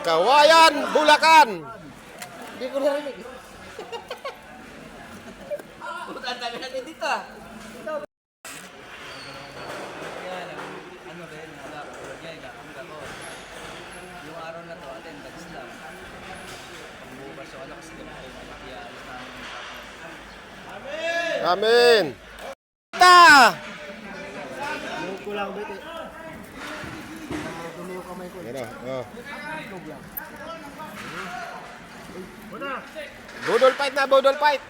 Kawayan, Bulacan. Hindi ko narinig. Puta, ang dami natin dito ah. Ano rin, wala ko. Yan, kakamda ko. Yung araw na to, attendance lang. Pagbukas yung anak, kasi gano'n ko makialis namin. Amen. Ta! Ko lang bete. Dumi yung kamay ko. Yan o. Itlog lang. Budol fight na, budol fight.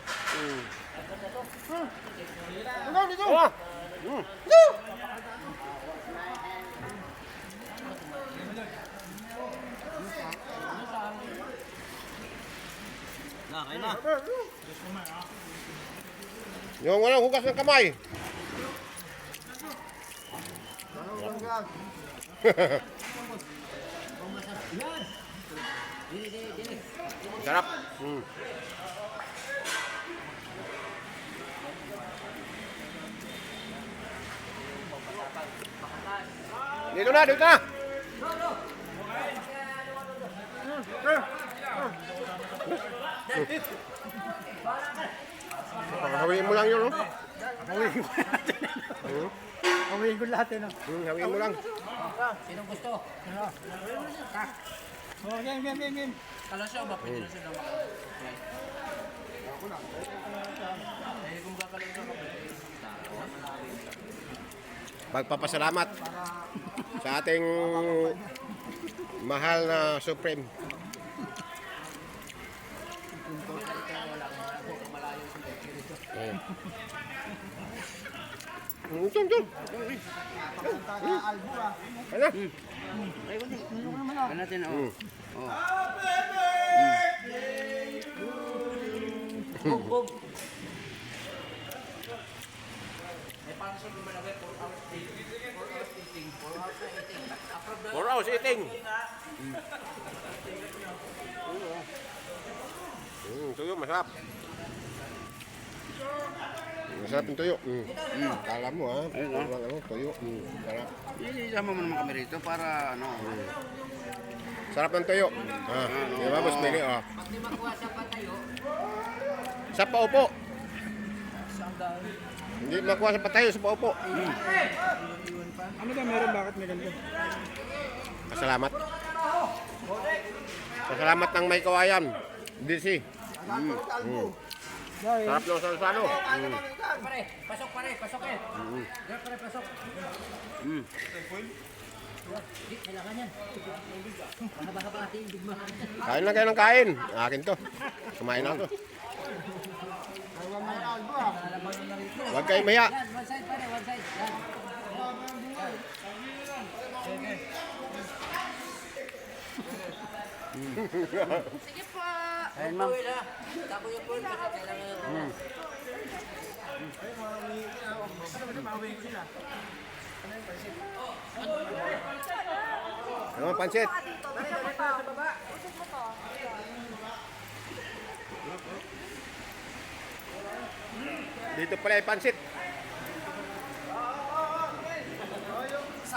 Ano dito? Oh. Na, kayo na. Yung walang hugas ng kamay. Sarap. Dito na, dito na. Hawiin mo lang yun, no? Hawiin ko natin. Hawiin ko lahat eh. Hawiin mo lang. Sinong gusto? Oh, game. Kalasyo ba? Pwede na sila eh, kung gagawin ka Pagpapasalamat sa ating mahal na Supreme. Ano? Ano natin, oh. Bum. May pansol naman na 4 hours eating. 4 hours eating. Tuyo, masarap. Masarap yung tuyo. Kala mo ha. Tuyo. Sarap. Isama mo naman kami rito para ano. Sarap ng tuyo. Di ba, Boss Billy? Pag di makuha sa patayo, Sa paupo. Hindi makuha sa patayo, sa paupo. Ano ba meron? Bakit may ganito? Pasalamat. Pasalamat ng may kawayan. DC. Dahil, Sarap ng salo-salo. pare, pasok eh. Diyan pare, pasok. Di, kailangan yan. Baka pa natin yung digma. Kain lang kayo ng kain. Akin to. Kumain ako. Huwag kayo maya. Yan, one side pare, one side. Yan. Sige po. Ayun, ma'am. Tapo yung pool, kailangan natin. Ano ang pansit? Dito pala yung pansit.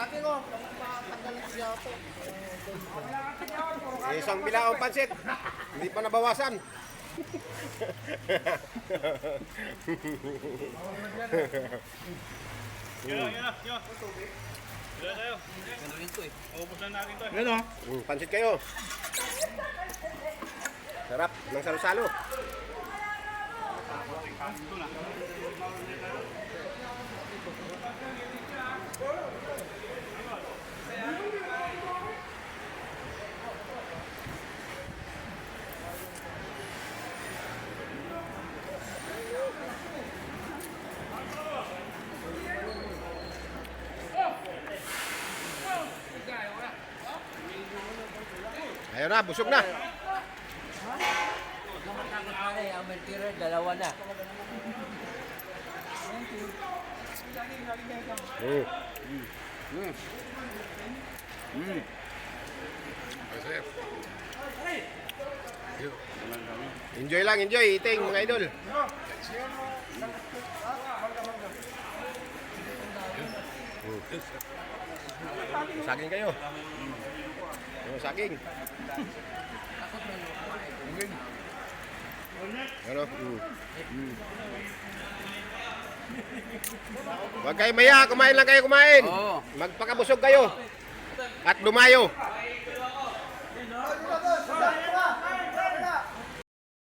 sabi ko, pagkalit siya ako. Isang bilaong pansit. Hindi pa nabawasan. Ano? Pansit kayo. Sarap ng salo-salo. Ayun na, busog na. Huwag ka matakot pare, ang material, dalawa na. Enjoy lang, enjoy. Eating, mga idol. Saging kayo. Yung saging. Ano? Huwag kayo maya, kumain lang kayo kumain. Oo. Magpakabusog kayo. At dumayo.